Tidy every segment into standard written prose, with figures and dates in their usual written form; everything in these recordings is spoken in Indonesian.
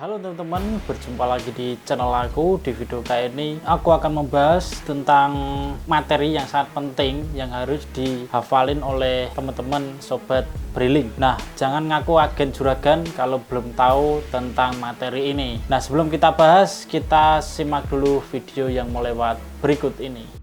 Halo teman-teman, berjumpa lagi di channel aku. Di video kali ini aku akan membahas tentang materi yang sangat penting yang harus dihafalin oleh teman-teman sobat Briling. Nah, jangan ngaku agen juragan kalau belum tahu tentang materi ini. Nah, sebelum kita bahas, kita simak dulu video yang mau lewat berikut ini.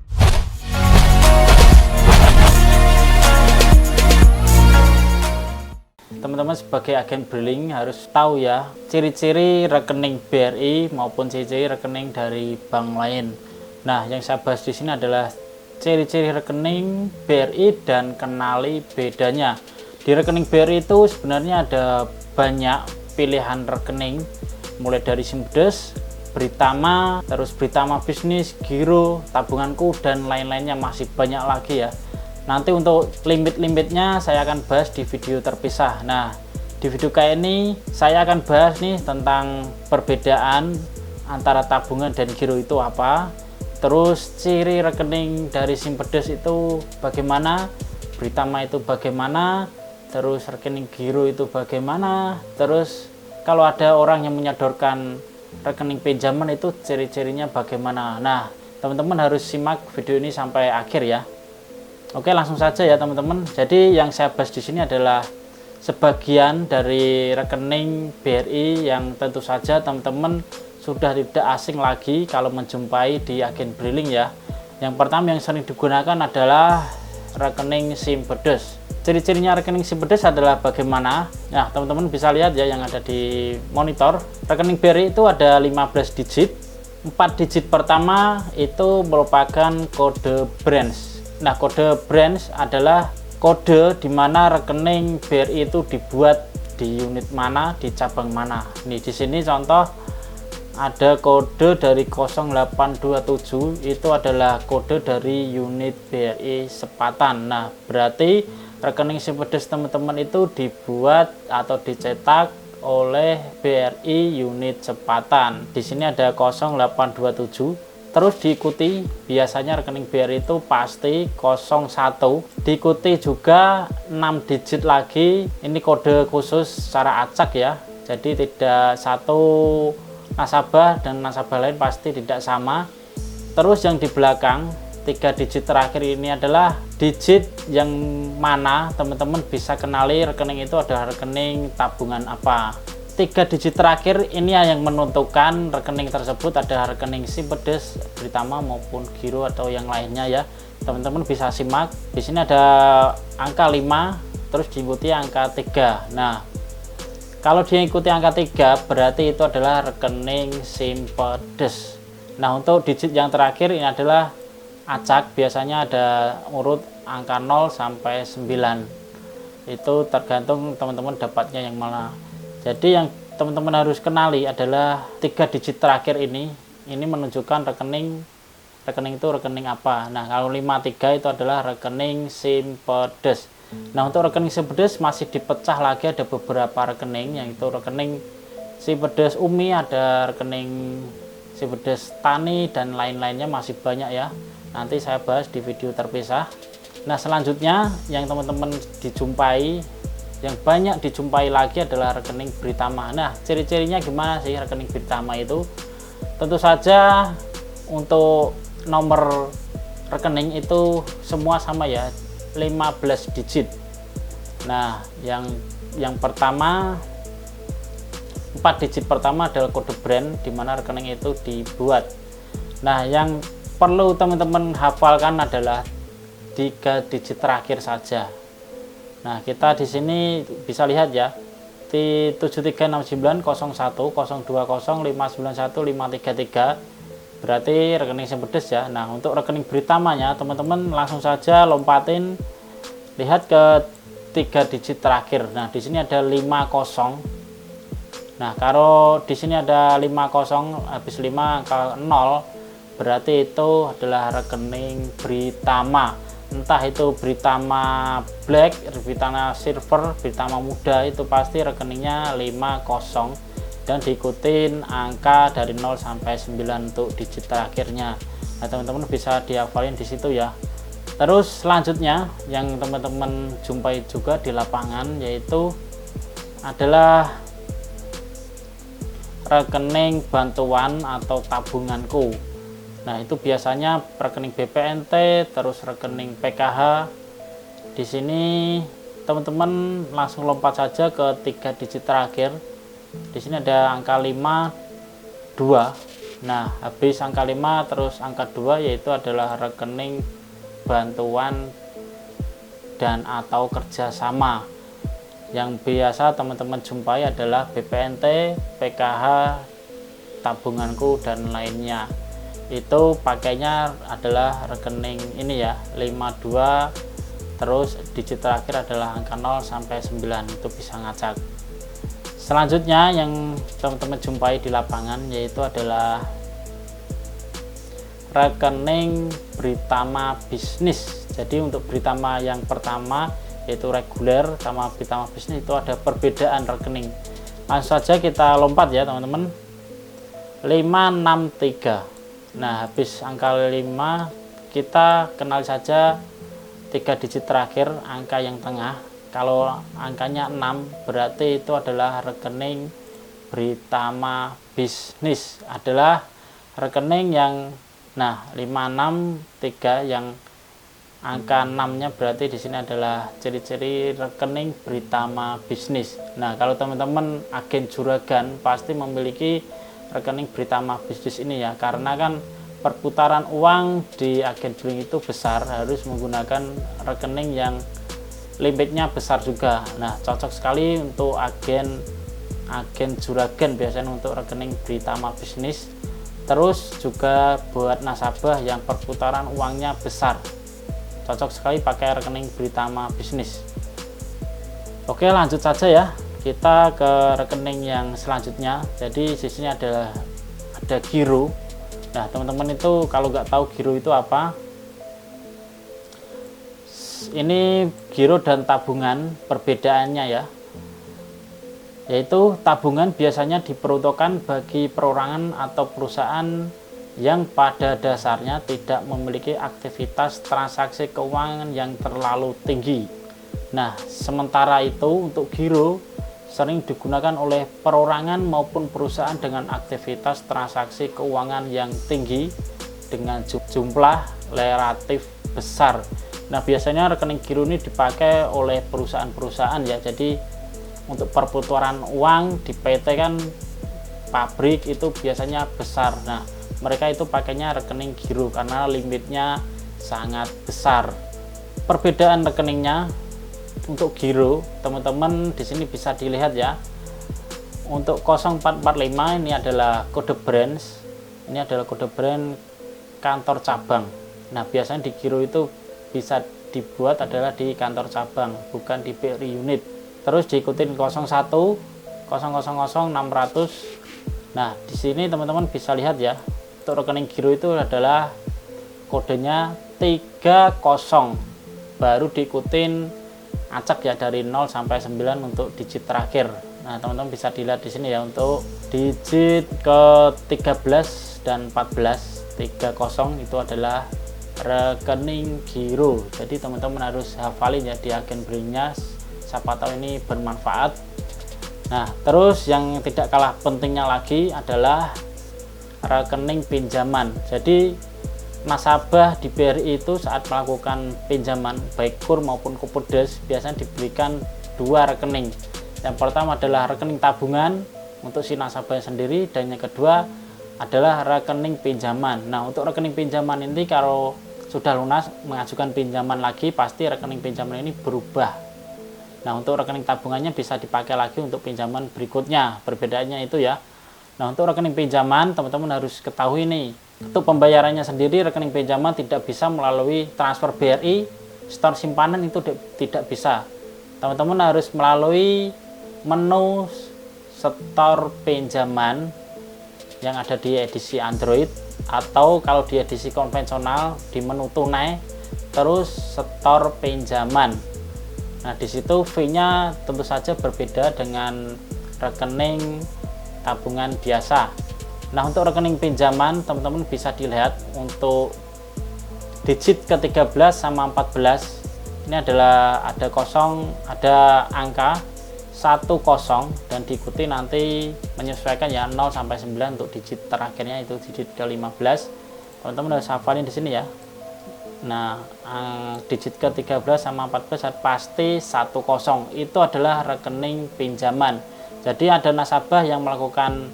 Teman-teman sebagai agen Briling harus tahu ya ciri-ciri rekening BRI maupun ciri-ciri rekening dari bank lain. Nah, yang saya bahas di sini adalah ciri-ciri rekening BRI dan kenali bedanya. Di rekening BRI itu sebenarnya ada banyak pilihan rekening, mulai dari Simpedes, Britama, terus Britama Bisnis, Giro, Tabunganku, dan lain-lainnya masih banyak lagi ya. Nanti untuk limit-limitnya saya akan bahas di video terpisah. Nah, di video kali ini saya akan bahas nih tentang perbedaan antara tabungan dan giro itu apa. Terus ciri rekening dari Simpedes itu bagaimana, Britama itu bagaimana, terus rekening giro itu bagaimana. Terus kalau ada orang yang menyodorkan rekening pinjaman itu ciri-cirinya bagaimana. Nah, teman-teman harus simak video ini sampai akhir ya. Oke, langsung saja ya teman-teman. Jadi yang saya bahas di sini adalah sebagian dari rekening BRI yang tentu saja teman-teman sudah tidak asing lagi kalau menjumpai di agen Briling ya. Yang pertama yang sering digunakan adalah rekening Simpedes. Ciri-cirinya rekening Simpedes adalah bagaimana? Nah, teman-teman bisa lihat ya yang ada di monitor. Rekening BRI itu ada 15 digit. 4 digit pertama itu merupakan kode branch. Nah, kode branch adalah kode di mana rekening BRI itu dibuat di unit mana, di cabang mana. Nih di sini contoh ada kode dari 0827 itu adalah kode dari unit BRI Sepatan. Nah, berarti rekening Simpedes teman-teman itu dibuat atau dicetak oleh BRI unit Sepatan. Di sini ada 0827. Terus diikuti biasanya rekening BRI itu pasti 01, diikuti juga 6 digit lagi. Ini kode khusus secara acak ya, jadi tidak satu nasabah dan nasabah lain pasti tidak sama. Terus yang di belakang 3 digit terakhir ini adalah digit yang mana teman-teman bisa kenali rekening itu adalah rekening tabungan apa. 3 digit terakhir ini yang menentukan rekening tersebut adalah rekening Simpedes, Britama maupun giro atau yang lainnya ya. Teman-teman bisa simak. Di sini ada angka 5 terus diikuti angka 3. Nah, kalau diikuti angka 3 berarti itu adalah rekening Simpedes. Nah, untuk digit yang terakhir ini adalah acak, biasanya ada urut angka 0 sampai 9. Itu tergantung teman-teman dapatnya yang mana. Jadi yang teman-teman harus kenali adalah 3 digit terakhir ini menunjukkan rekening itu rekening apa. Nah, kalau 53 itu adalah rekening Simpedes. Nah, untuk rekening Simpedes masih dipecah lagi, ada beberapa rekening, yaitu rekening Simpedes Umi, ada rekening Simpedes Tani, dan lain-lainnya masih banyak ya. Nanti saya bahas di video terpisah. Nah, selanjutnya yang teman-teman yang banyak dijumpai lagi adalah rekening Britama. Nah, ciri-cirinya gimana sih rekening Britama itu? Tentu saja untuk nomor rekening itu semua sama ya, 15 digit. Nah, yang pertama 4 digit pertama adalah kode brand di mana rekening itu dibuat. Nah, yang perlu teman-teman hafalkan adalah 3 digit terakhir saja. Nah, kita di sini bisa lihat ya, di 736901 020 591 533 berarti rekening Simpedes ya. Nah, untuk rekening Britamanya teman-teman langsung saja lompatin, lihat ke 3 digit terakhir. Nah, di sini ada 50. Nah, kalau di sini ada 50 habis 5 ke 0 berarti itu adalah rekening Britama. Entah itu Britama Black, Britama Silver, Britama Muda, itu pasti rekeningnya 50 dan diikutin angka dari 0 sampai 9 untuk digit terakhirnya. Nah, teman-teman bisa dihafalin di situ ya. Terus selanjutnya yang teman-teman jumpai juga di lapangan yaitu adalah rekening bantuan atau tabunganku. Nah, itu biasanya rekening BPNT, terus rekening PKH. Di sini teman-teman langsung lompat saja ke 3 digit terakhir. Di sini ada angka 5, 2. Nah, habis angka 5 terus angka 2 yaitu adalah rekening bantuan dan atau kerjasama. Yang biasa teman-teman jumpai adalah BPNT, PKH, tabunganku dan lainnya. Itu pakainya adalah rekening ini ya, 52, terus digit terakhir adalah angka 0 sampai 9. Itu bisa ngacak. Selanjutnya yang teman-teman jumpai di lapangan yaitu adalah rekening Britama bisnis. Jadi untuk Britama yang pertama yaitu reguler sama Britama bisnis itu ada perbedaan rekening. Langsung saja kita lompat ya teman-teman. 563. Nah, habis angka 5 kita kenal saja 3 digit terakhir angka yang tengah. Kalau angkanya 6 berarti itu adalah rekening Britama bisnis, adalah rekening yang 563 yang angka 6-nya berarti di sini adalah ciri-ciri rekening Britama bisnis. Nah, kalau teman-teman agen juragan pasti memiliki rekening Britama bisnis ini ya, karena kan perputaran uang di agen bling itu besar, harus menggunakan rekening yang limitnya besar juga. Nah, cocok sekali untuk agen juragan biasanya untuk rekening Britama bisnis. Terus juga buat nasabah yang perputaran uangnya besar, cocok sekali pakai rekening Britama bisnis. Oke, lanjut saja ya, kita ke rekening yang selanjutnya. Jadi di sini ada giro. Nah, teman-teman itu kalau nggak tahu giro itu apa, ini giro dan tabungan perbedaannya ya, yaitu tabungan biasanya diperuntukkan bagi perorangan atau perusahaan yang pada dasarnya tidak memiliki aktivitas transaksi keuangan yang terlalu tinggi. Nah, sementara itu untuk giro sering digunakan oleh perorangan maupun perusahaan dengan aktivitas transaksi keuangan yang tinggi dengan jumlah relatif besar. Nah, biasanya rekening giro ini dipakai oleh perusahaan-perusahaan ya. Jadi untuk perputaran uang di PT kan pabrik itu biasanya besar. Nah, mereka itu pakainya rekening giro karena limitnya sangat besar. Perbedaan rekeningnya untuk giro, teman-teman di sini bisa dilihat ya. Untuk 0445 ini adalah kode branch. Ini adalah kode brand kantor cabang. Nah, biasanya di giro itu bisa dibuat adalah di kantor cabang, bukan di BRI unit. Terus diikutin 01 000 600. Nah, di sini teman-teman bisa lihat ya. Untuk rekening giro itu adalah kodenya 30, baru diikutin acak ya dari 0 sampai 9 untuk digit terakhir. Nah, teman-teman bisa dilihat di sini ya, untuk digit ke 13 dan 14, 30 itu adalah rekening giro. Jadi teman-teman harus hafalin ya di agen blingnya, siapa tahu ini bermanfaat. Nah, terus yang tidak kalah pentingnya lagi adalah rekening pinjaman. Jadi nasabah di BRI itu saat melakukan pinjaman baik KUR maupun Kupedes biasanya diberikan 2 rekening. Yang pertama adalah rekening tabungan untuk si nasabah sendiri, dan yang kedua adalah rekening pinjaman. Nah, untuk rekening pinjaman ini kalau sudah lunas mengajukan pinjaman lagi, pasti rekening pinjaman ini berubah. Nah, untuk rekening tabungannya bisa dipakai lagi untuk pinjaman berikutnya. Perbedaannya itu ya. Nah, untuk rekening pinjaman teman-teman harus ketahui nih, untuk pembayarannya sendiri rekening pinjaman tidak bisa melalui transfer BRI, store simpanan itu tidak bisa. Teman-teman harus melalui menu store pinjaman yang ada di edisi Android, atau kalau di edisi konvensional di menu tunai terus store pinjaman. Nah, di situ fee-nya tentu saja berbeda dengan rekening tabungan biasa. Nah, untuk rekening pinjaman teman-teman bisa dilihat untuk digit ke-13 sama 14 ini adalah ada angka 10 dan diikuti nanti menyesuaikan ya 0 sampai 9 untuk digit terakhirnya itu digit ke-15. Teman-teman harus hafalin di sini ya. Nah, digit ke-13 sama 14 pasti 10. Itu adalah rekening pinjaman. Jadi ada nasabah yang melakukan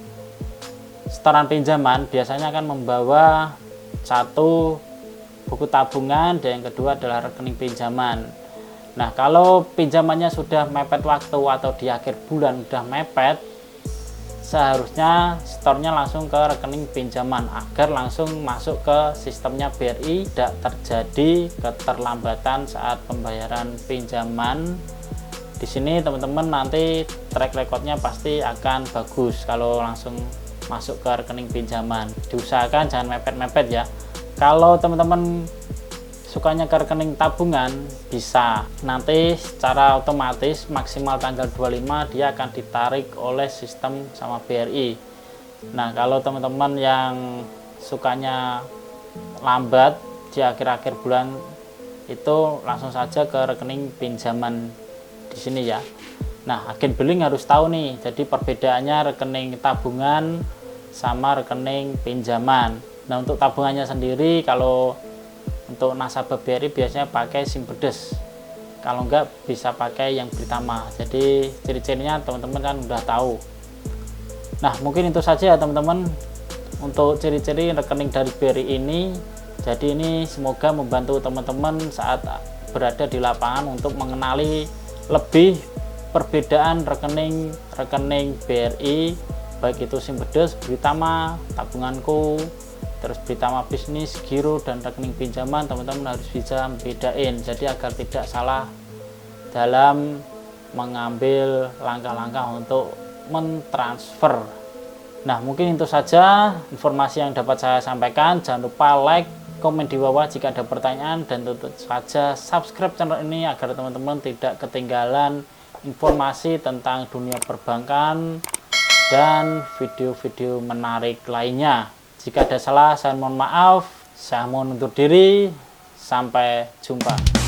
setoran pinjaman biasanya akan membawa satu buku tabungan dan yang kedua adalah rekening pinjaman. Nah, kalau pinjamannya sudah mepet waktu atau di akhir bulan sudah mepet, seharusnya setornya langsung ke rekening pinjaman agar langsung masuk ke sistemnya BRI, tidak terjadi keterlambatan saat pembayaran pinjaman. Di sini teman-teman nanti track recordnya pasti akan bagus kalau langsung masuk ke rekening pinjaman. Diusahakan jangan mepet-mepet ya. Kalau teman-teman sukanya ke rekening tabungan, bisa nanti secara otomatis maksimal tanggal 25 dia akan ditarik oleh sistem sama BRI. Nah, kalau teman-teman yang sukanya lambat di akhir-akhir bulan itu langsung saja ke rekening pinjaman di sini ya. Nah, agen BELING harus tahu nih, jadi perbedaannya rekening tabungan sama rekening pinjaman. Nah, untuk tabungannya sendiri kalau untuk nasabah BRI biasanya pakai Simpedes, kalau enggak bisa pakai yang Britama. Jadi ciri-cirinya teman-teman kan udah tahu. Nah, mungkin itu saja ya teman-teman untuk ciri-ciri rekening dari BRI ini. Jadi ini semoga membantu teman-teman saat berada di lapangan untuk mengenali lebih perbedaan rekening BRI, baik itu Simpedes, Britama, tabunganku, terus Britama bisnis, giro, dan rekening pinjaman. Teman-teman harus bisa membedain jadi agar tidak salah dalam mengambil langkah-langkah untuk mentransfer. Nah, mungkin itu saja informasi yang dapat saya sampaikan. Jangan lupa like, komen di bawah jika ada pertanyaan, dan tentu saja subscribe channel ini agar teman-teman tidak ketinggalan informasi tentang dunia perbankan dan video-video menarik lainnya. Jika ada salah, saya mohon maaf. Saya mohon undur diri. Sampai jumpa.